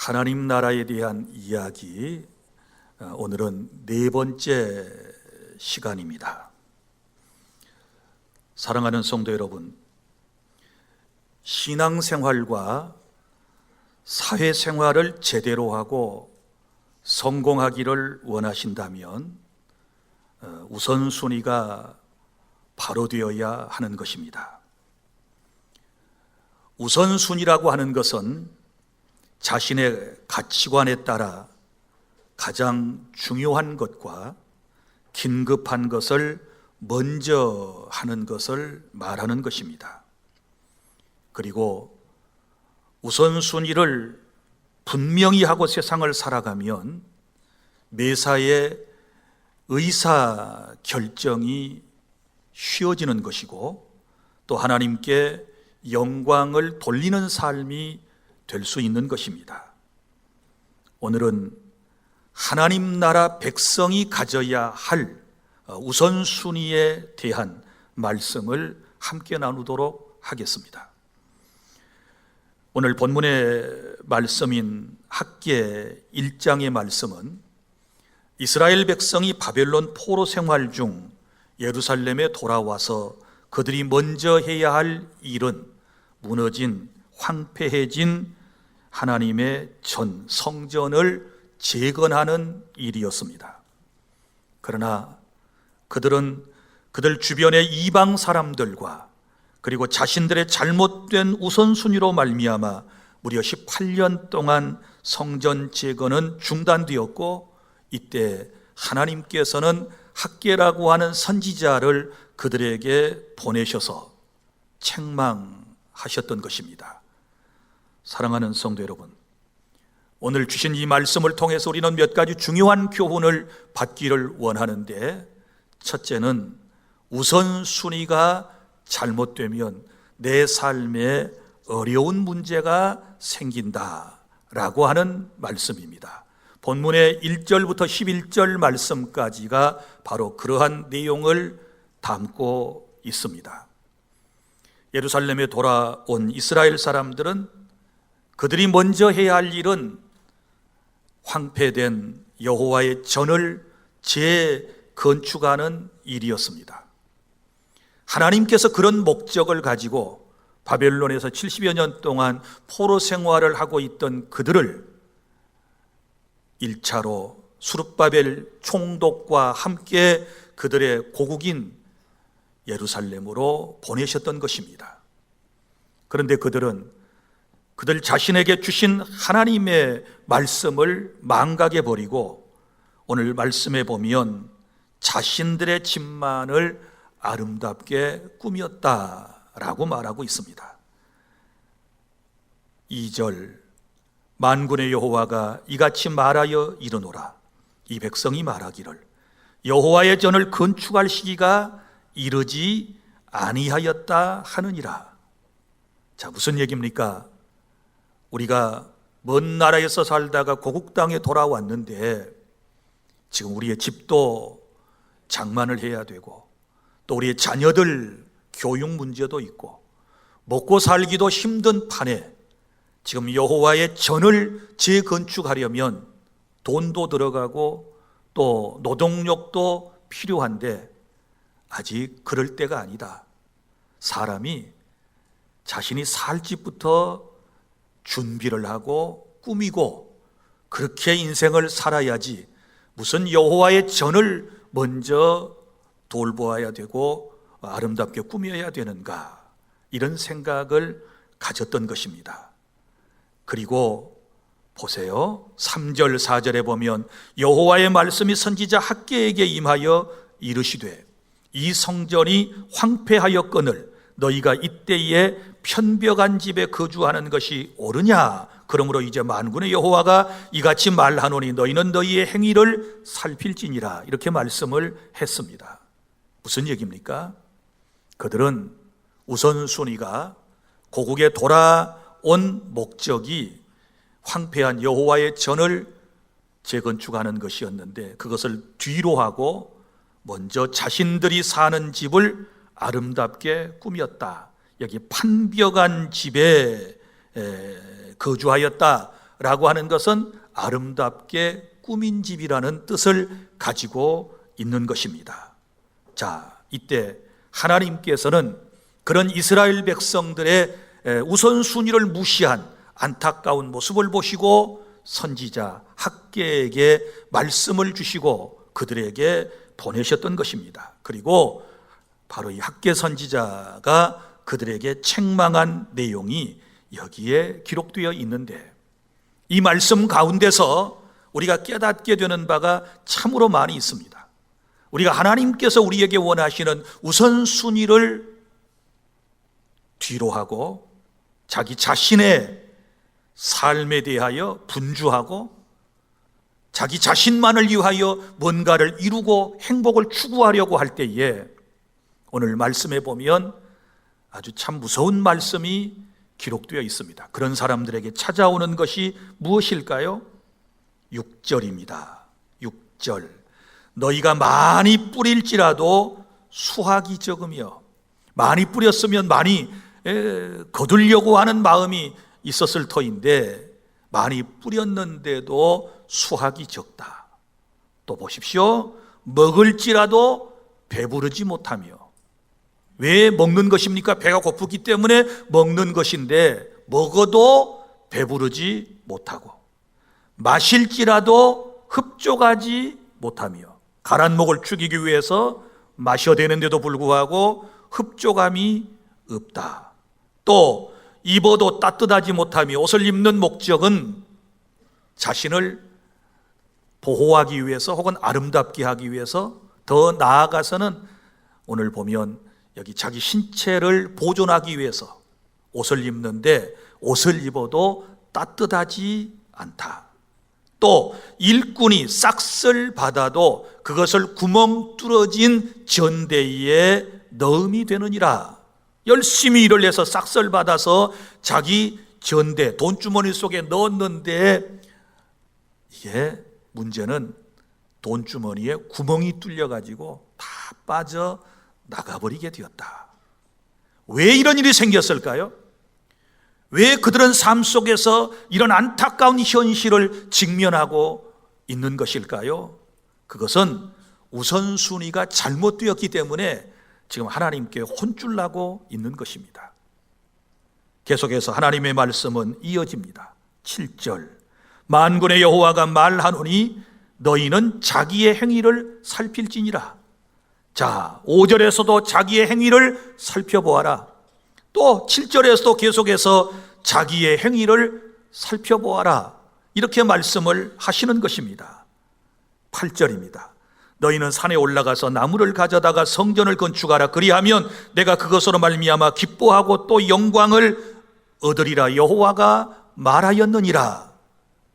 하나님 나라에 대한 이야기, 오늘은 네 번째 시간입니다. 사랑하는 성도 여러분, 신앙생활과 사회생활을 제대로 하고 성공하기를 원하신다면 우선순위가 바로 되어야 하는 것입니다. 우선순위라고 하는 것은 자신의 가치관에 따라 가장 중요한 것과 긴급한 것을 먼저 하는 것을 말하는 것입니다. 그리고 우선순위를 분명히 하고 세상을 살아가면 매사에 의사결정이 쉬워지는 것이고 또 하나님께 영광을 돌리는 삶이 될 수 있는 것입니다. 오늘은 하나님 나라 백성이 가져야 할 우선순위에 대한 말씀을 함께 나누도록 하겠습니다. 오늘 본문의 말씀인 학개 1장의 말씀은 이스라엘 백성이 바벨론 포로 생활 중 예루살렘에 돌아와서 그들이 먼저 해야 할 일은 무너진 황폐해진 하나님의 전 성전을 재건하는 일이었습니다. 그러나 그들은 그들 주변의 이방 사람들과 그리고 자신들의 잘못된 우선순위로 말미암아 무려 18년 동안 성전 재건은 중단되었고, 이때 하나님께서는 학개라고 하는 선지자를 그들에게 보내셔서 책망하셨던 것입니다. 사랑하는 성도 여러분, 오늘 주신 이 말씀을 통해서 우리는 몇 가지 중요한 교훈을 받기를 원하는데, 첫째는 우선순위가 잘못되면 내 삶에 어려운 문제가 생긴다라고 하는 말씀입니다. 본문의 1절부터 11절 말씀까지가 바로 그러한 내용을 담고 있습니다. 예루살렘에 돌아온 이스라엘 사람들은 그들이 먼저 해야 할 일은 황폐된 여호와의 전을 재건축하는 일이었습니다. 하나님께서 그런 목적을 가지고 바벨론에서 70여 년 동안 포로 생활을 하고 있던 그들을 1차로 수룹바벨 총독과 함께 그들의 고국인 예루살렘으로 보내셨던 것입니다. 그런데 그들은 그들 자신에게 주신 하나님의 말씀을 망각해 버리고 오늘 말씀에 보면 자신들의 집만을 아름답게 꾸몄다라고 말하고 있습니다. 2절, 만군의 여호와가 이같이 말하여 이르노라. 이 백성이 말하기를 여호와의 전을 건축할 시기가 이르지 아니하였다 하느니라. 자, 무슨 얘기입니까? 우리가 먼 나라에서 살다가 고국 땅에 돌아왔는데 지금 우리의 집도 장만을 해야 되고 또 우리의 자녀들 교육 문제도 있고 먹고 살기도 힘든 판에 지금 여호와의 전을 재건축하려면 돈도 들어가고 또 노동력도 필요한데 아직 그럴 때가 아니다. 사람이 자신이 살 집부터 준비를 하고 꾸미고 그렇게 인생을 살아야지 무슨 여호와의 전을 먼저 돌보아야 되고 아름답게 꾸며야 되는가, 이런 생각을 가졌던 것입니다. 그리고 보세요, 3절 4절에 보면 여호와의 말씀이 선지자 학개에게 임하여 이르시되 이 성전이 황폐하였거늘 너희가 이때에 편벽한 집에 거주하는 것이 옳으냐? 그러므로 이제 만군의 여호와가 이같이 말하노니 너희는 너희의 행위를 살필지니라. 이렇게 말씀을 했습니다. 무슨 얘기입니까? 그들은 우선순위가 고국에 돌아온 목적이 황폐한 여호와의 전을 재건축하는 것이었는데 그것을 뒤로 하고 먼저 자신들이 사는 집을 아름답게 꾸몄다. 여기 판벽한 집에 거주하였다 라고 하는 것은 아름답게 꾸민 집이라는 뜻을 가지고 있는 것입니다. 자, 이때 하나님께서는 그런 이스라엘 백성들의 우선순위를 무시한 안타까운 모습을 보시고 선지자 학개에게 말씀을 주시고 그들에게 보내셨던 것입니다. 그리고 바로 이 학개 선지자가 그들에게 책망한 내용이 여기에 기록되어 있는데, 이 말씀 가운데서 우리가 깨닫게 되는 바가 참으로 많이 있습니다. 우리가 하나님께서 우리에게 원하시는 우선순위를 뒤로 하고 자기 자신의 삶에 대하여 분주하고 자기 자신만을 위하여 뭔가를 이루고 행복을 추구하려고 할 때에 오늘 말씀에 보면 아주 참 무서운 말씀이 기록되어 있습니다. 그런 사람들에게 찾아오는 것이 무엇일까요? 6절입니다. 6절. 너희가 많이 뿌릴지라도 수확이 적으며, 많이 뿌렸으면 많이 거두려고 하는 마음이 있었을 터인데 많이 뿌렸는데도 수확이 적다. 또 보십시오. 먹을지라도 배부르지 못하며. 왜 먹는 것입니까? 배가 고프기 때문에 먹는 것인데 먹어도 배부르지 못하고, 마실지라도 흡족하지 못하며, 가란 목을 죽이기 위해서 마셔야 되는데도 불구하고 흡족함이 없다. 또 입어도 따뜻하지 못하며, 옷을 입는 목적은 자신을 보호하기 위해서 혹은 아름답게 하기 위해서, 더 나아가서는 오늘 보면 여기 자기 신체를 보존하기 위해서 옷을 입는데 옷을 입어도 따뜻하지 않다. 또 일꾼이 싹쓸 받아도 그것을 구멍 뚫어진 전대에 넣음이 되느니라. 열심히 일을 해서 싹쓸 받아서 자기 전대, 돈주머니 속에 넣었는데 이게 문제는 돈주머니에 구멍이 뚫려가지고 다 빠져 나가버리게 되었다. 왜 이런 일이 생겼을까요? 왜 그들은 삶 속에서 이런 안타까운 현실을 직면하고 있는 것일까요? 그것은 우선순위가 잘못되었기 때문에 지금 하나님께 혼쭐 나고 있는 것입니다. 계속해서 하나님의 말씀은 이어집니다. 7절. 만군의 여호와가 말하노니 너희는 자기의 행위를 살필지니라. 자, 5절에서도 자기의 행위를 살펴보아라. 또 7절에서도 계속해서 자기의 행위를 살펴보아라. 이렇게 말씀을 하시는 것입니다. 8절입니다. 너희는 산에 올라가서 나무를 가져다가 성전을 건축하라. 그리하면 내가 그것으로 말미암아 기뻐하고 또 영광을 얻으리라. 여호와가 말하였느니라.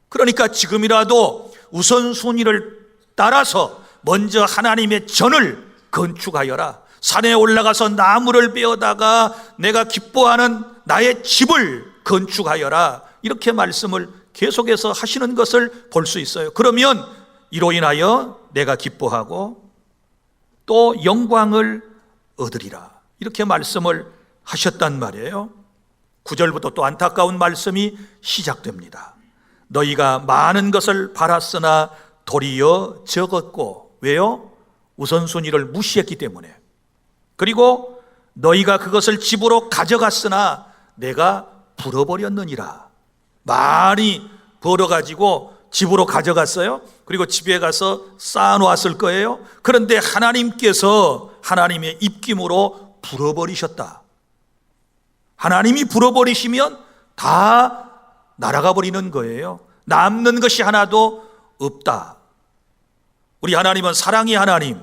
그러니까 지금이라도 우선순위를 따라서 먼저 하나님의 전을 건축하여라. 산에 올라가서 나무를 베어다가 내가 기뻐하는 나의 집을 건축하여라. 이렇게 말씀을 계속해서 하시는 것을 볼 수 있어요. 그러면 이로 인하여 내가 기뻐하고 또 영광을 얻으리라. 이렇게 말씀을 하셨단 말이에요. 9절부터 또 안타까운 말씀이 시작됩니다. 너희가 많은 것을 바랐으나 도리어 적었고. 왜요? 우선순위를 무시했기 때문에. 그리고 너희가 그것을 집으로 가져갔으나 내가 불어버렸느니라. 많이 벌어가지고 집으로 가져갔어요. 그리고 집에 가서 쌓아놓았을 거예요. 그런데 하나님께서 하나님의 입김으로 불어버리셨다. 하나님이 불어버리시면 다 날아가 버리는 거예요. 남는 것이 하나도 없다. 우리 하나님은 사랑의 하나님,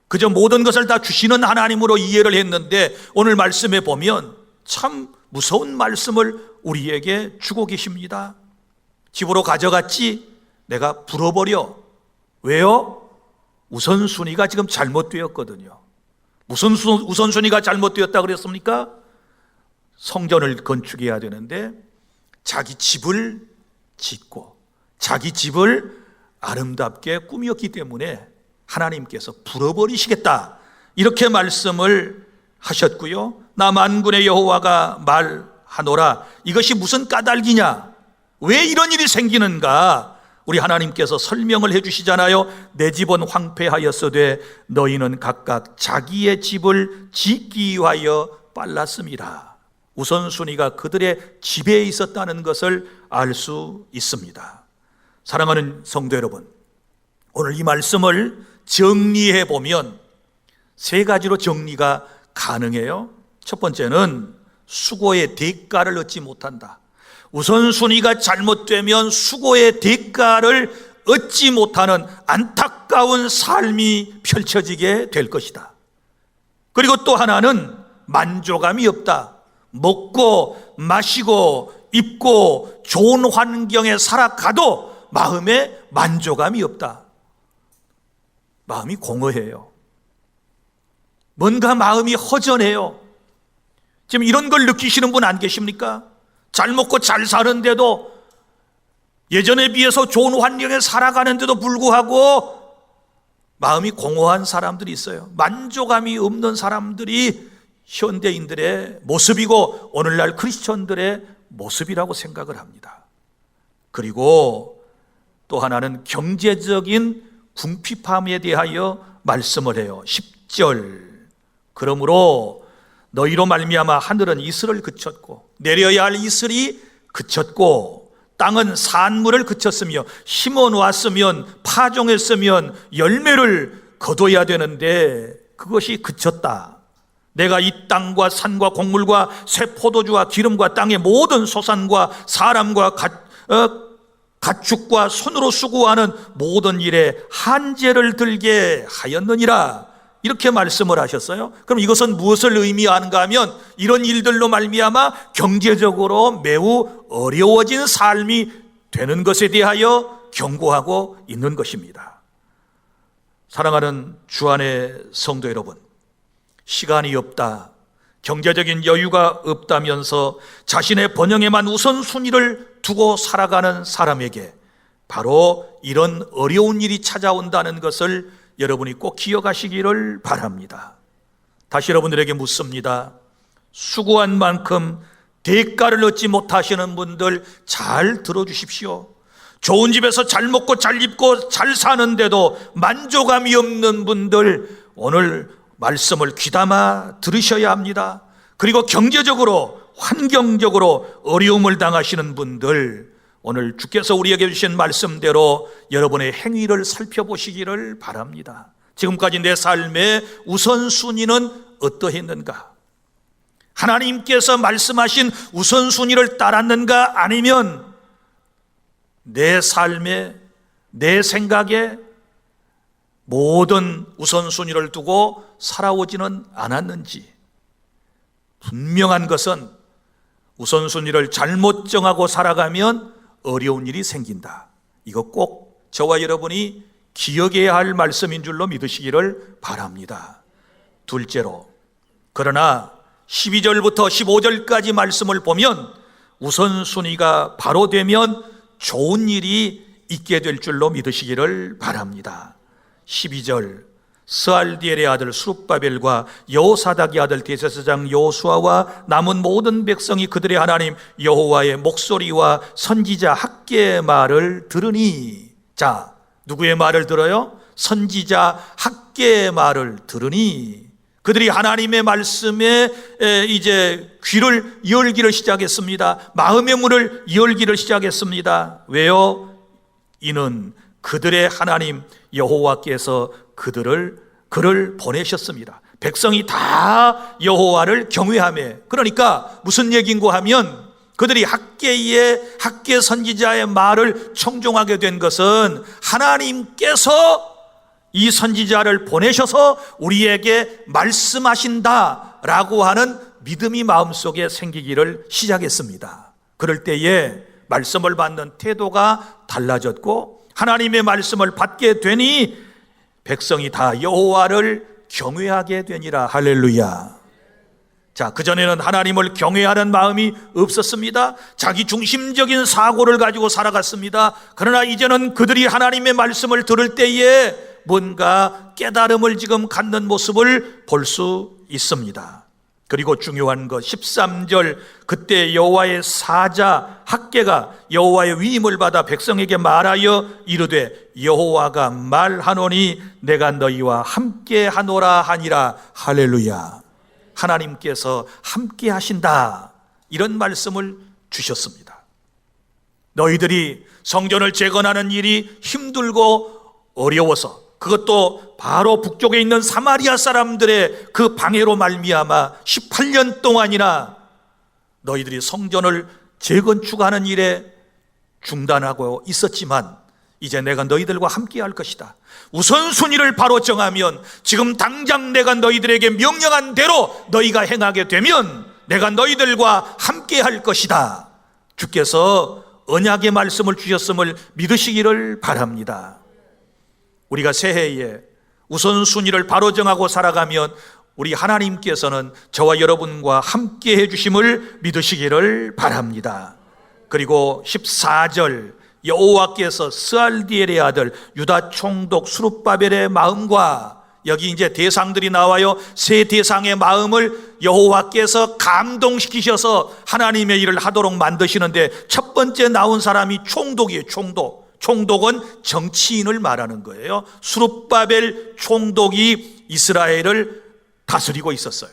그저 모든 것을 다 주시는 하나님으로 이해를 했는데 오늘 말씀에 보면 참 무서운 말씀을 우리에게 주고 계십니다. 집으로 가져갔지 내가 불어버려. 왜요? 우선순위가 지금 잘못되었거든요. 무슨 우선순위가 잘못되었다 그랬습니까? 성전을 건축해야 되는데 자기 집을 짓고 자기 집을 아름답게 꾸몄기 때문에 하나님께서 불어버리시겠다. 이렇게 말씀을 하셨고요. 나 만군의 여호와가 말하노라. 이것이 무슨 까닭이냐? 왜 이런 일이 생기는가? 우리 하나님께서 설명을 해주시잖아요. 내 집은 황폐하였으되 너희는 각각 자기의 집을 짓기 위하여 빨랐음이라. 우선순위가 그들의 집에 있었다는 것을 알 수 있습니다. 사랑하는 성도 여러분, 오늘 이 말씀을 정리해 보면 세 가지로 정리가 가능해요. 첫 번째는 수고의 대가를 얻지 못한다. 우선순위가 잘못되면 수고의 대가를 얻지 못하는 안타까운 삶이 펼쳐지게 될 것이다. 그리고 또 하나는 만족감이 없다. 먹고 마시고 입고 좋은 환경에 살아가도 마음에 만족감이 없다. 마음이 공허해요. 뭔가 마음이 허전해요. 지금 이런 걸 느끼시는 분 안 계십니까? 잘 먹고 잘 사는데도, 예전에 비해서 좋은 환경에 살아가는데도 불구하고 마음이 공허한 사람들이 있어요. 만족감이 없는 사람들이 현대인들의 모습이고 오늘날 크리스천들의 모습이라고 생각을 합니다. 그리고 또 하나는 경제적인 궁핍함에 대하여 말씀을 해요. 10절, 그러므로 너희로 말미암아 하늘은 이슬을 그쳤고 내려야 할 이슬이 그쳤고 땅은 산물을 그쳤으며 심어 놓았으면 파종했으면 열매를 거둬야 되는데 그것이 그쳤다. 내가 이 땅과 산과 곡물과 새 포도주와 기름과 땅의 모든 소산과 사람과 가축과 손으로 수고하는 모든 일에 한제를 들게 하였느니라. 이렇게 말씀을 하셨어요. 그럼 이것은 무엇을 의미하는가 하면 이런 일들로 말미암아 경제적으로 매우 어려워진 삶이 되는 것에 대하여 경고하고 있는 것입니다. 사랑하는 주 안의 성도 여러분, 시간이 없다, 경제적인 여유가 없다면서 자신의 번영에만 우선순위를 두고 살아가는 사람에게 바로 이런 어려운 일이 찾아온다는 것을 여러분이 꼭 기억하시기를 바랍니다. 다시 여러분들에게 묻습니다. 수고한 만큼 대가를 얻지 못하시는 분들 잘 들어주십시오. 좋은 집에서 잘 먹고 잘 입고 잘 사는데도 만족감이 없는 분들 오늘 말씀을 귀담아 들으셔야 합니다. 그리고 경제적으로 환경적으로 어려움을 당하시는 분들 오늘 주께서 우리에게 주신 말씀대로 여러분의 행위를 살펴보시기를 바랍니다. 지금까지 내 삶의 우선순위는 어떠했는가? 하나님께서 말씀하신 우선순위를 따랐는가? 아니면 내 삶에, 내 생각에 모든 우선순위를 두고 살아오지는 않았는지. 분명한 것은 우선순위를 잘못 정하고 살아가면 어려운 일이 생긴다. 이거 꼭 저와 여러분이 기억해야 할 말씀인 줄로 믿으시기를 바랍니다. 둘째로, 그러나 12절부터 15절까지 말씀을 보면 우선순위가 바로 되면 좋은 일이 있게 될 줄로 믿으시기를 바랍니다. 12절, 스알디엘의 아들 수룹바벨과 여호사닥의 아들 대제사장 여호수아와 남은 모든 백성이 그들의 하나님 여호와의 목소리와 선지자 학개의 말을 들으니. 자, 누구의 말을 들어요? 선지자 학개의 말을 들으니. 그들이 하나님의 말씀에 이제 귀를 열기를 시작했습니다. 마음의 문을 열기를 시작했습니다. 왜요? 이는 그들의 하나님 여호와께서 그를 보내셨습니다. 백성이 다 여호와를 경외하며, 그러니까 무슨 얘기인고 하면 그들이 학개 선지자의 말을 청종하게 된 것은 하나님께서 이 선지자를 보내셔서 우리에게 말씀하신다라고 하는 믿음이 마음속에 생기기를 시작했습니다. 그럴 때에 말씀을 받는 태도가 달라졌고 하나님의 말씀을 받게 되니 백성이 다 여호와를 경외하게 되니라. 할렐루야. 자, 그전에는 하나님을 경외하는 마음이 없었습니다. 자기 중심적인 사고를 가지고 살아갔습니다. 그러나 이제는 그들이 하나님의 말씀을 들을 때에 뭔가 깨달음을 지금 갖는 모습을 볼 수 있습니다. 그리고 중요한 것 13절, 그때 여호와의 사자 학개가 여호와의 위임을 받아 백성에게 말하여 이르되 여호와가 말하노니 내가 너희와 함께 하노라 하니라. 할렐루야. 하나님께서 함께 하신다, 이런 말씀을 주셨습니다. 너희들이 성전을 재건하는 일이 힘들고 어려워서, 그것도 바로 북쪽에 있는 사마리아 사람들의 그 방해로 말미암아 18년 동안이나 너희들이 성전을 재건축하는 일에 중단하고 있었지만 이제 내가 너희들과 함께 할 것이다. 우선순위를 바로 정하면 지금 당장 내가 너희들에게 명령한 대로 너희가 행하게 되면 내가 너희들과 함께 할 것이다. 주께서 언약의 말씀을 주셨음을 믿으시기를 바랍니다. 우리가 새해에 우선순위를 바로 정하고 살아가면 우리 하나님께서는 저와 여러분과 함께 해주심을 믿으시기를 바랍니다. 그리고 14절, 여호와께서 스알디엘의 아들 유다 총독 스룹바벨의 마음과, 여기 이제 대상들이 나와요. 세 대상의 마음을 여호와께서 감동시키셔서 하나님의 일을 하도록 만드시는데 첫 번째 나온 사람이 총독이에요. 총독은 정치인을 말하는 거예요. 스룹바벨 총독이 이스라엘을 다스리고 있었어요.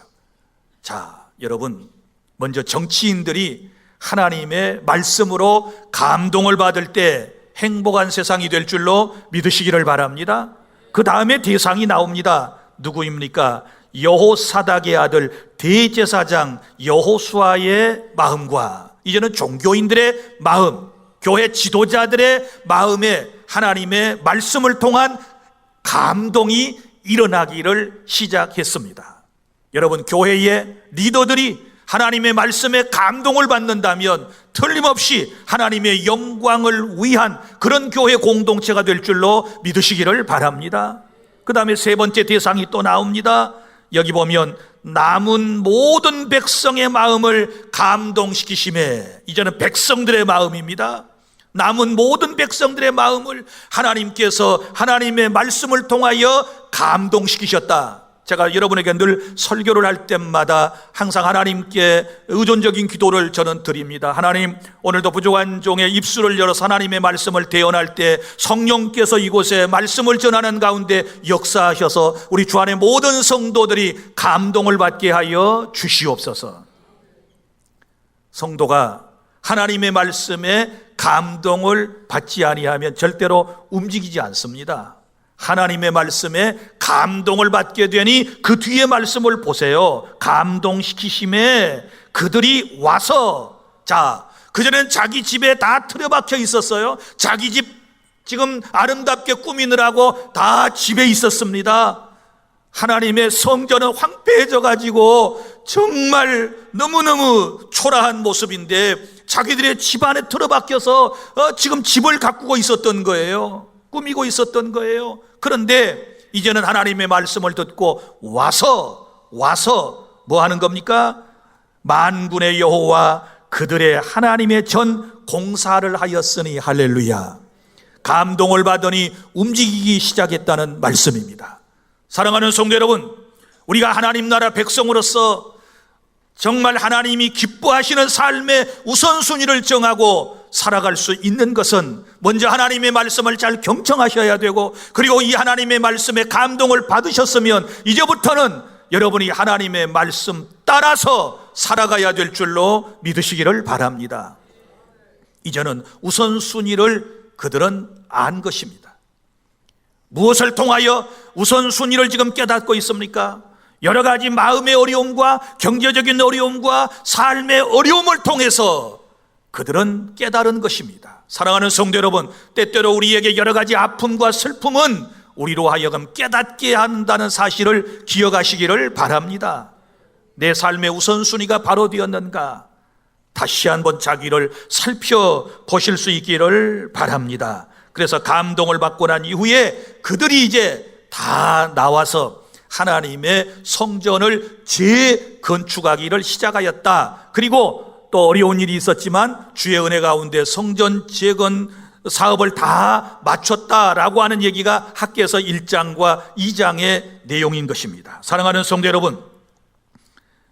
자, 여러분, 먼저 정치인들이 하나님의 말씀으로 감동을 받을 때 행복한 세상이 될 줄로 믿으시기를 바랍니다. 그 다음에 대상이 나옵니다. 누구입니까? 여호사닥의 아들 대제사장 여호수아의 마음과, 이제는 종교인들의 마음, 교회 지도자들의 마음에 하나님의 말씀을 통한 감동이 일어나기를 시작했습니다. 여러분, 교회의 리더들이 하나님의 말씀에 감동을 받는다면 틀림없이 하나님의 영광을 위한 그런 교회 공동체가 될 줄로 믿으시기를 바랍니다. 그 다음에 세 번째 대상이 또 나옵니다. 여기 보면 남은 모든 백성의 마음을 감동시키심에, 이제는 백성들의 마음입니다. 남은 모든 백성들의 마음을 하나님께서 하나님의 말씀을 통하여 감동시키셨다. 제가 여러분에게 늘 설교를 할 때마다 항상 하나님께 의존적인 기도를 저는 드립니다. 하나님, 오늘도 부족한 종의 입술을 열어서 하나님의 말씀을 대언할 때 성령께서 이곳에 말씀을 전하는 가운데 역사하셔서 우리 주 안의 모든 성도들이 감동을 받게 하여 주시옵소서. 성도가 하나님의 말씀에 감동을 받지 아니하면 절대로 움직이지 않습니다. 하나님의 말씀에 감동을 받게 되니 그 뒤에 말씀을 보세요. 감동시키심에 그들이 와서, 자, 그전엔 자기 집에 다 틀어박혀 있었어요. 자기 집 지금 아름답게 꾸미느라고 다 집에 있었습니다. 하나님의 성전은 황폐해져 가지고 정말 너무너무 초라한 모습인데 자기들의 집 안에 틀어박혀서 지금 집을 가꾸고 있었던 거예요. 꾸미고 있었던 거예요. 그런데 이제는 하나님의 말씀을 듣고 와서 뭐 하는 겁니까? 만군의 여호와 그들의 하나님의 전 공사를 하였으니, 할렐루야. 감동을 받으니 움직이기 시작했다는 말씀입니다. 사랑하는 성도 여러분, 우리가 하나님 나라 백성으로서 정말 하나님이 기뻐하시는 삶의 우선순위를 정하고 살아갈 수 있는 것은 먼저 하나님의 말씀을 잘 경청하셔야 되고, 그리고 이 하나님의 말씀에 감동을 받으셨으면 이제부터는 여러분이 하나님의 말씀 따라서 살아가야 될 줄로 믿으시기를 바랍니다. 이제는 우선순위를 그들은 안 것입니다. 무엇을 통하여 우선순위를 지금 깨닫고 있습니까? 여러 가지 마음의 어려움과 경제적인 어려움과 삶의 어려움을 통해서 그들은 깨달은 것입니다. 사랑하는 성도 여러분, 때때로 우리에게 여러 가지 아픔과 슬픔은 우리로 하여금 깨닫게 한다는 사실을 기억하시기를 바랍니다. 내 삶의 우선순위가 바로 되었는가? 다시 한번 자기를 살펴보실 수 있기를 바랍니다. 그래서 감동을 받고 난 이후에 그들이 이제 다 나와서 하나님의 성전을 재건축하기를 시작하였다. 그리고 또 어려운 일이 있었지만 주의 은혜 가운데 성전 재건 사업을 다 마쳤다라고 하는 얘기가 학개서 1장과 2장의 내용인 것입니다. 사랑하는 성도 여러분,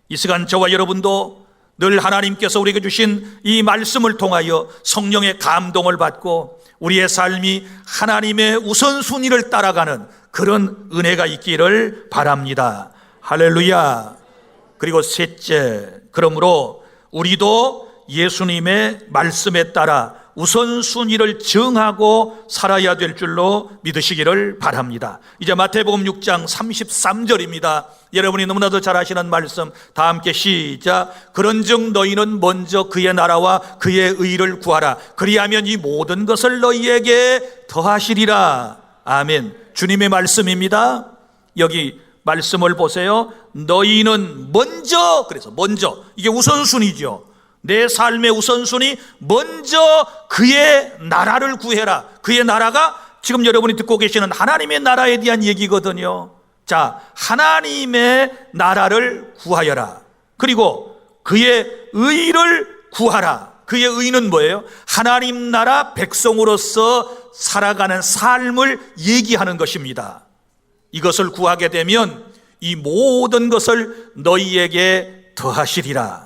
이 시간 저와 여러분도 늘 하나님께서 우리에게 주신 이 말씀을 통하여 성령의 감동을 받고 우리의 삶이 하나님의 우선순위를 따라가는 그런 은혜가 있기를 바랍니다. 할렐루야. 그리고 셋째, 그러므로 우리도 예수님의 말씀에 따라 우선순위를 정하고 살아야 될 줄로 믿으시기를 바랍니다. 이제 마태복음 6장 33절입니다. 여러분이 너무나도 잘 아시는 말씀, 다 함께 시작. 그런즉 너희는 먼저 그의 나라와 그의 의를 구하라. 그리하면 이 모든 것을 너희에게 더하시리라. 아멘. 주님의 말씀입니다. 여기 말씀을 보세요. 너희는 먼저, 그래서 먼저, 이게 우선순위죠. 내 삶의 우선순위, 먼저 그의 나라를 구해라. 그의 나라가 지금 여러분이 듣고 계시는 하나님의 나라에 대한 얘기거든요. 자, 하나님의 나라를 구하여라. 그리고 그의 의를 구하라. 그의 의는 뭐예요? 하나님 나라 백성으로서 살아가는 삶을 얘기하는 것입니다. 이것을 구하게 되면 이 모든 것을 너희에게 더하시리라.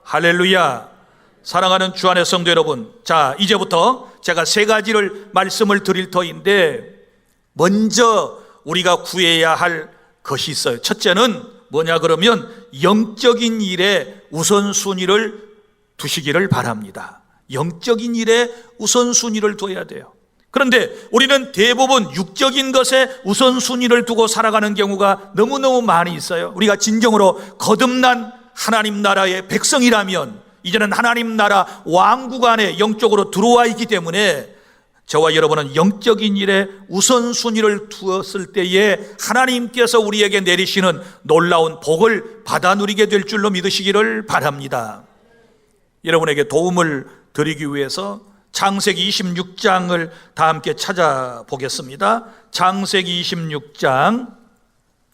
할렐루야. 사랑하는 주 안의 성도 여러분, 자, 이제부터 제가 세 가지를 말씀을 드릴 터인데 먼저 우리가 구해야 할 것이 있어요. 첫째는 뭐냐 그러면 영적인 일에 우선순위를 두시기를 바랍니다. 영적인 일에 우선순위를 둬야 돼요. 그런데 우리는 대부분 육적인 것에 우선순위를 두고 살아가는 경우가 너무너무 많이 있어요. 우리가 진정으로 거듭난 하나님 나라의 백성이라면 이제는 하나님 나라 왕국 안에 영적으로 들어와 있기 때문에 저와 여러분은 영적인 일에 우선순위를 두었을 때에 하나님께서 우리에게 내리시는 놀라운 복을 받아 누리게 될 줄로 믿으시기를 바랍니다. 여러분에게 도움을 드리기 위해서 창세기 26장을 다 함께 찾아보겠습니다. 창세기 26장,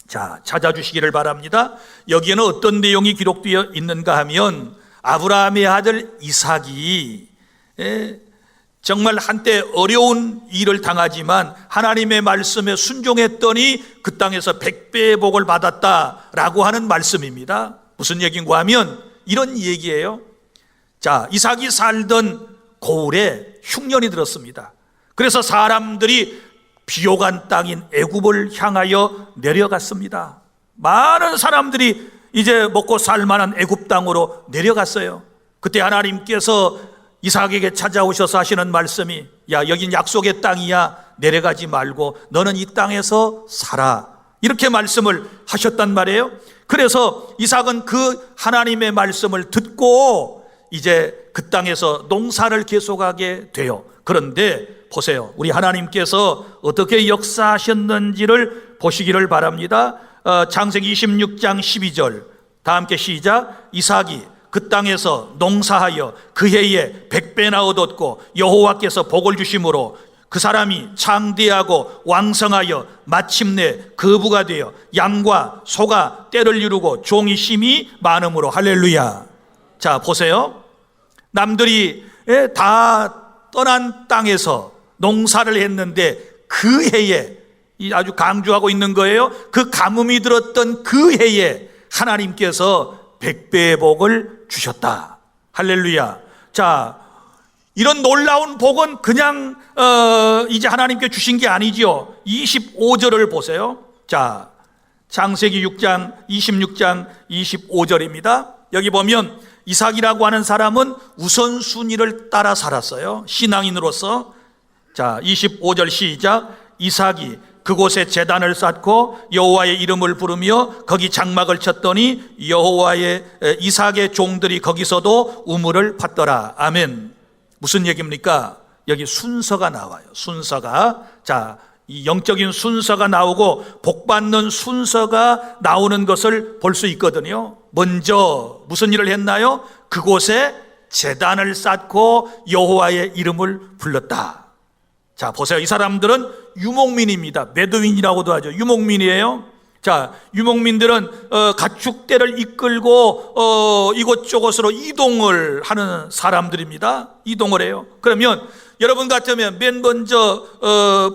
자, 찾아주시기를 바랍니다. 여기에는 어떤 내용이 기록되어 있는가 하면 아브라함의 아들 이삭이 정말 한때 어려운 일을 당하지만 하나님의 말씀에 순종했더니 그 땅에서 100배의 복을 받았다라고 하는 말씀입니다. 무슨 얘기인가 하면 이런 얘기예요. 자, 이삭이 살던 고을에 흉년이 들었습니다. 그래서 사람들이 비옥한 땅인 애굽을 향하여 내려갔습니다. 많은 사람들이 이제 먹고 살 만한 애굽 땅으로 내려갔어요. 그때 하나님께서 이삭에게 찾아오셔서 하시는 말씀이, 야, 여긴 약속의 땅이야. 내려가지 말고 너는 이 땅에서 살아. 이렇게 말씀을 하셨단 말이에요. 그래서 이삭은 그 하나님의 말씀을 듣고 이제 그 땅에서 농사를 계속하게 돼요. 그런데 보세요. 우리 하나님께서 어떻게 역사하셨는지를 보시기를 바랍니다. 창세기 26장 12절 다 함께 시작. 이삭이 그 땅에서 농사하여 그 해에 100배나 얻었고 여호와께서 복을 주심으로 그 사람이 창대하고 왕성하여 마침내 거부가 되어 양과 소가 떼를 이루고 종이 심이 많음으로. 할렐루야. 자, 보세요. 남들이 다 떠난 땅에서 농사를 했는데 그 해에, 아주 강조하고 있는 거예요. 그 가뭄이 들었던 그 해에 하나님께서 100배의 복을 주셨다. 할렐루야. 자, 이런 놀라운 복은 그냥 이제 하나님께 주신 게 아니죠. 25절을 보세요. 자, 창세기 6장 26장 25절입니다. 여기 보면 이삭이라고 하는 사람은 우선순위를 따라 살았어요. 신앙인으로서. 자, 25절 시작. 이삭이 그곳에 제단을 쌓고 여호와의 이름을 부르며 거기 장막을 쳤더니 여호와의 이삭의 종들이 거기서도 우물을 팠더라. 아멘. 무슨 얘기입니까? 여기 순서가 나와요. 순서가. 자, 이 영적인 순서가 나오고 복받는 순서가 나오는 것을 볼 수 있거든요. 먼저 무슨 일을 했나요? 그곳에 제단을 쌓고 여호와의 이름을 불렀다. 자, 보세요. 이 사람들은 유목민입니다. 베두인이라고도 하죠. 유목민이에요. 자, 유목민들은 가축대를 이끌고 이곳저곳으로 이동을 하는 사람들입니다. 이동을 해요. 그러면 여러분 같으면 맨 먼저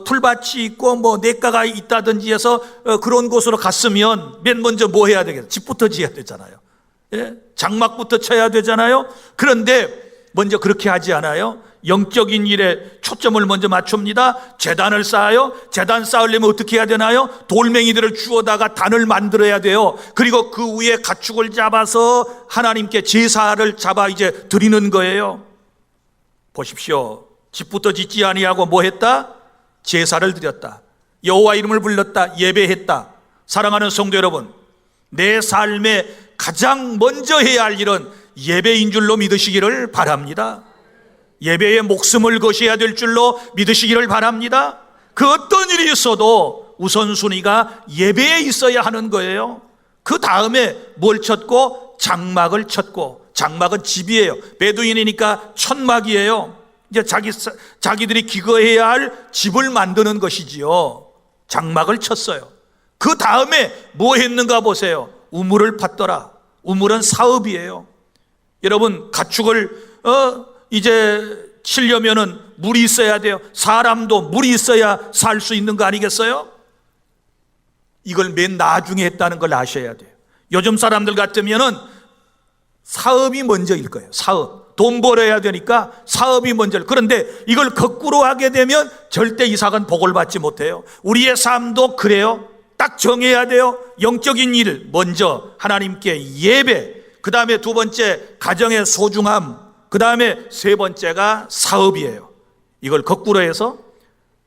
풀밭이 있고 뭐 냇가가 있다든지 해서 그런 곳으로 갔으면 맨 먼저 뭐 해야 되겠어요? 집부터 지어야 되잖아요. 장막부터 쳐야 되잖아요. 그런데 먼저 그렇게 하지 않아요. 영적인 일에 초점을 먼저 맞춥니다. 제단을 쌓아요. 제단 쌓으려면 어떻게 해야 되나요? 돌멩이들을 주워다가 단을 만들어야 돼요. 그리고 그 위에 가축을 잡아서 하나님께 제사를 잡아 이제 드리는 거예요. 보십시오. 집부터 짓지 아니하고 뭐 했다? 제사를 드렸다. 여호와 이름을 불렀다. 예배했다. 사랑하는 성도 여러분, 내 삶에 가장 먼저 해야 할 일은 예배인 줄로 믿으시기를 바랍니다. 예배에 목숨을 거셔야 될 줄로 믿으시기를 바랍니다. 그 어떤 일이 있어도 우선순위가 예배에 있어야 하는 거예요. 그 다음에 뭘 쳤고? 장막을 쳤고. 장막은 집이에요. 베두인이니까 천막이에요. 이제 자기들이 기거해야 할 집을 만드는 것이지요. 장막을 쳤어요. 그 다음에 뭐 했는가 보세요. 우물을 팠더라. 우물은 사업이에요. 여러분, 가축을 이제 치려면은 물이 있어야 돼요. 사람도 물이 있어야 살 수 있는 거 아니겠어요? 이걸 맨 나중에 했다는 걸 아셔야 돼요. 요즘 사람들 같으면은 사업이 먼저일 거예요. 사업. 돈 벌어야 되니까 사업이 먼저. 그런데 이걸 거꾸로 하게 되면 절대 이삭은 복을 받지 못해요. 우리의 삶도 그래요. 딱 정해야 돼요. 영적인 일 먼저 하나님께 예배, 그 다음에 두 번째 가정의 소중함, 그 다음에 세 번째가 사업이에요. 이걸 거꾸로 해서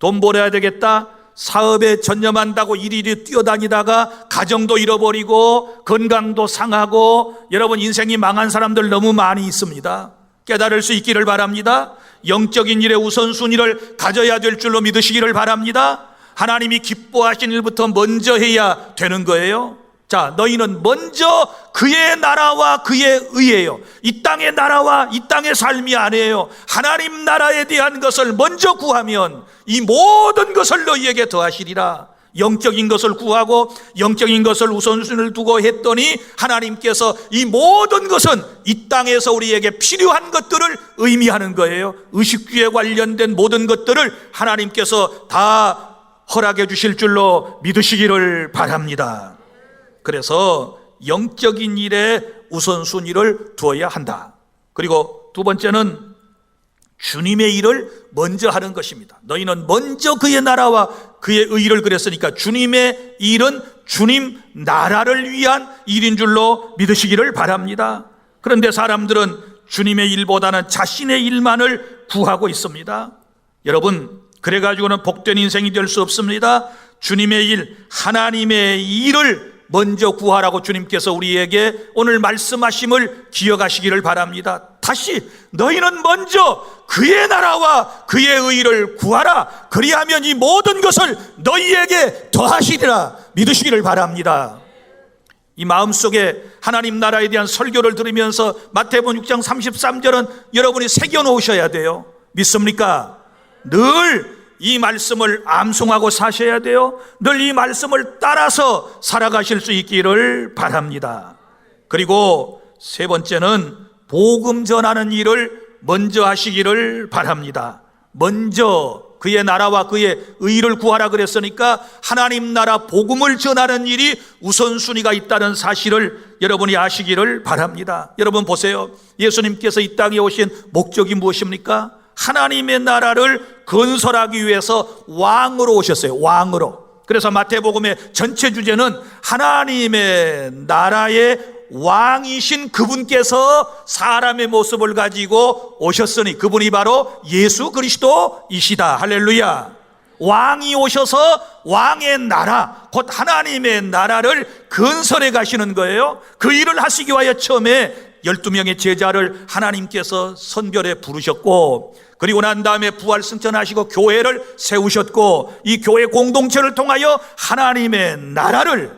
돈 벌어야 되겠다, 사업에 전념한다고 이리저리 뛰어다니다가 가정도 잃어버리고 건강도 상하고, 여러분 인생이 망한 사람들 너무 많이 있습니다. 깨달을 수 있기를 바랍니다. 영적인 일의 우선순위를 가져야 될 줄로 믿으시기를 바랍니다. 하나님이 기뻐하신 일부터 먼저 해야 되는 거예요. 자, 너희는 먼저 그의 나라와 그의 의예요. 이 땅의 나라와 이 땅의 삶이 아니에요. 하나님 나라에 대한 것을 먼저 구하면 이 모든 것을 너희에게 더하시리라. 영적인 것을 구하고 영적인 것을 우선순위를 두고 했더니 하나님께서 이 모든 것은 이 땅에서 우리에게 필요한 것들을 의미하는 거예요. 의식주에 관련된 모든 것들을 하나님께서 다 허락해 주실 줄로 믿으시기를 바랍니다. 그래서 영적인 일에 우선순위를 두어야 한다. 그리고 두 번째는 주님의 일을 먼저 하는 것입니다. 너희는 먼저 그의 나라와 그의 의를, 그랬으니까 주님의 일은 주님 나라를 위한 일인 줄로 믿으시기를 바랍니다. 그런데 사람들은 주님의 일보다는 자신의 일만을 구하고 있습니다. 여러분, 그래가지고는 복된 인생이 될 수 없습니다. 주님의 일, 하나님의 일을 먼저 구하라고 주님께서 우리에게 오늘 말씀하심을 기억하시기를 바랍니다. 다시 너희는 먼저 그의 나라와 그의 의를 구하라. 그리하면 이 모든 것을 너희에게 더하시리라. 믿으시기를 바랍니다. 이 마음속에 하나님 나라에 대한 설교를 들으면서 마태복음 6장 33절은 여러분이 새겨놓으셔야 돼요. 믿습니까? 늘 이 말씀을 암송하고 사셔야 돼요. 늘 이 말씀을 따라서 살아가실 수 있기를 바랍니다. 그리고 세 번째는 복음 전하는 일을 먼저 하시기를 바랍니다. 먼저 그의 나라와 그의 의를 구하라 그랬으니까 하나님 나라 복음을 전하는 일이 우선순위가 있다는 사실을 여러분이 아시기를 바랍니다. 여러분 보세요. 예수님께서 이 땅에 오신 목적이 무엇입니까? 하나님의 나라를 건설하기 위해서 왕으로 오셨어요. 왕으로. 그래서 마태복음의 전체 주제는 하나님의 나라의 왕이신 그분께서 사람의 모습을 가지고 오셨으니 그분이 바로 예수 그리스도이시다. 할렐루야. 왕이 오셔서 왕의 나라, 곧 하나님의 나라를 건설해 가시는 거예요. 그 일을 하시기 위하여 처음에 12명의 제자를 하나님께서 선별해 부르셨고, 그리고 난 다음에 부활 승천하시고 교회를 세우셨고, 이 교회 공동체를 통하여 하나님의 나라를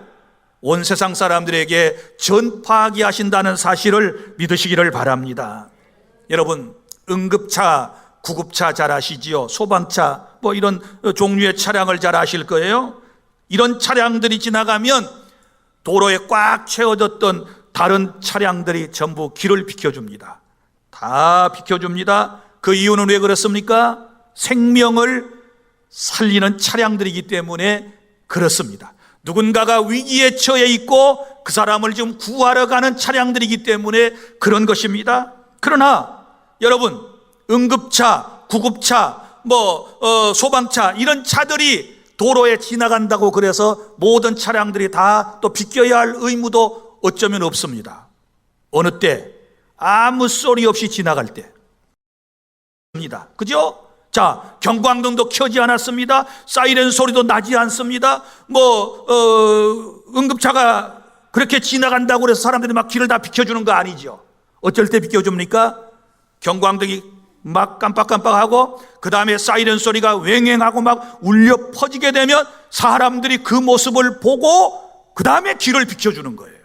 온 세상 사람들에게 전파하게 하신다는 사실을 믿으시기를 바랍니다. 여러분, 응급차, 구급차 잘 아시지요? 소방차, 뭐 이런 종류의 차량을 잘 아실 거예요. 이런 차량들이 지나가면 도로에 꽉 채워졌던 다른 차량들이 전부 길을 비켜줍니다. 다 비켜줍니다. 그 이유는 왜 그렇습니까? 생명을 살리는 차량들이기 때문에 그렇습니다. 누군가가 위기에 처해 있고 그 사람을 지금 구하러 가는 차량들이기 때문에 그런 것입니다. 그러나 여러분, 응급차, 구급차, 소방차 이런 차들이 도로에 지나간다고 그래서 모든 차량들이 다 또 비껴야 할 의무도 어쩌면 없습니다. 어느 때 아무 소리 없이 지나갈 때 입니다. 그죠? 자, 경광등도 켜지 않았습니다. 사이렌 소리도 나지 않습니다. 응급차가 그렇게 지나간다고 그래서 사람들이 막 길을 다 비켜주는 거 아니죠. 어쩔 때 비켜줍니까? 경광등이 막 깜빡깜빡하고 그 다음에 사이렌 소리가 왱왱하고 막 울려 퍼지게 되면 사람들이 그 모습을 보고 그 다음에 길을 비켜주는 거예요.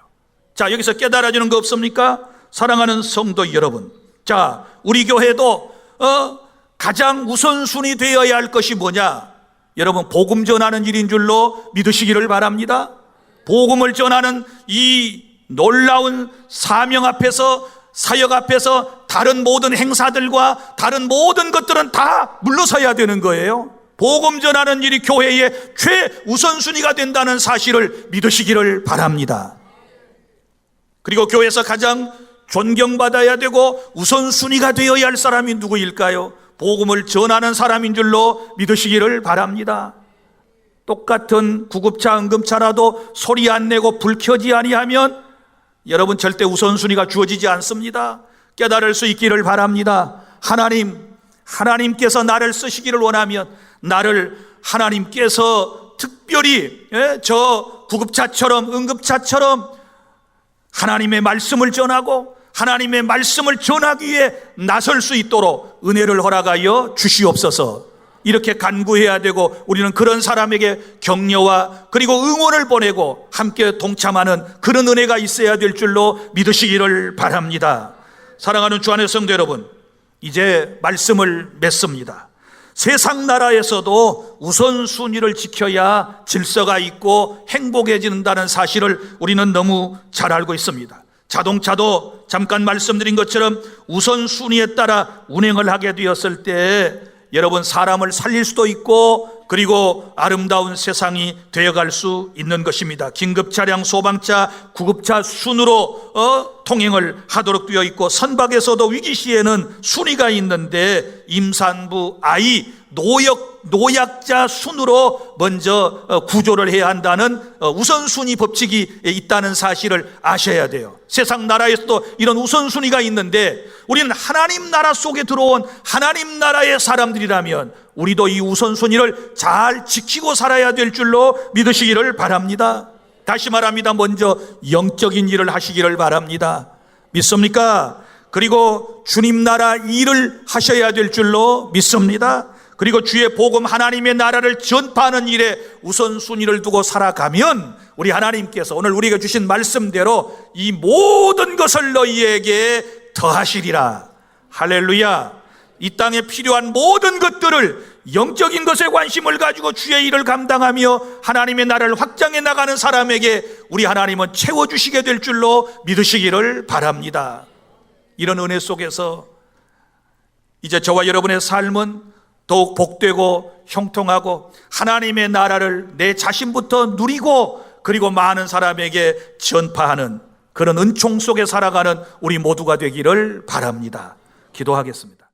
자, 여기서 깨달아지는 거 없습니까? 사랑하는 성도 여러분, 자, 우리 교회도 가장 우선순위 되어야 할 것이 뭐냐? 여러분, 복음 전하는 일인 줄로 믿으시기를 바랍니다. 복음을 전하는 이 놀라운 사명 앞에서, 사역 앞에서 다른 모든 행사들과 다른 모든 것들은 다 물러서야 되는 거예요. 복음 전하는 일이 교회의 최우선순위가 된다는 사실을 믿으시기를 바랍니다. 그리고 교회에서 가장 존경받아야 되고 우선순위가 되어야 할 사람이 누구일까요? 복음을 전하는 사람인 줄로 믿으시기를 바랍니다. 똑같은 구급차, 응급차라도 소리 안 내고 불 켜지 아니하면 여러분 절대 우선순위가 주어지지 않습니다. 깨달을 수 있기를 바랍니다. 하나님께서 나를 쓰시기를 원하면 나를 하나님께서 특별히 저 구급차처럼 응급차처럼 하나님의 말씀을 전하고 하나님의 말씀을 전하기 위해 나설 수 있도록 은혜를 허락하여 주시옵소서. 이렇게 간구해야 되고 우리는 그런 사람에게 격려와 그리고 응원을 보내고 함께 동참하는 그런 은혜가 있어야 될 줄로 믿으시기를 바랍니다. 사랑하는 주 안의 성도 여러분, 이제 말씀을 맺습니다. 세상 나라에서도 우선순위를 지켜야 질서가 있고 행복해진다는 사실을 우리는 너무 잘 알고 있습니다. 자동차도 잠깐 말씀드린 것처럼 우선순위에 따라 운행을 하게 되었을 때 여러분, 사람을 살릴 수도 있고 그리고 아름다운 세상이 되어갈 수 있는 것입니다. 긴급차량, 소방차, 구급차 순으로 통행을 하도록 되어 있고, 선박에서도 위기시에는 순위가 있는데 임산부, 아이, 노약자 순으로 먼저 구조를 해야 한다는 우선순위 법칙이 있다는 사실을 아셔야 돼요. 세상 나라에서도 이런 우선순위가 있는데 우리는 하나님 나라 속에 들어온 하나님 나라의 사람들이라면 우리도 이 우선순위를 잘 지키고 살아야 될 줄로 믿으시기를 바랍니다. 다시 말합니다. 먼저 영적인 일을 하시기를 바랍니다. 믿습니까? 그리고 주님 나라 일을 하셔야 될 줄로 믿습니다. 그리고 주의 복음, 하나님의 나라를 전파하는 일에 우선순위를 두고 살아가면 우리 하나님께서 오늘 우리가 주신 말씀대로 이 모든 것을 너희에게 더하시리라. 할렐루야. 이 땅에 필요한 모든 것들을, 영적인 것에 관심을 가지고 주의 일을 감당하며 하나님의 나라를 확장해 나가는 사람에게 우리 하나님은 채워주시게 될 줄로 믿으시기를 바랍니다. 이런 은혜 속에서 이제 저와 여러분의 삶은 더욱 복되고 형통하고 하나님의 나라를 내 자신부터 누리고 그리고 많은 사람에게 전파하는 그런 은총 속에 살아가는 우리 모두가 되기를 바랍니다. 기도하겠습니다.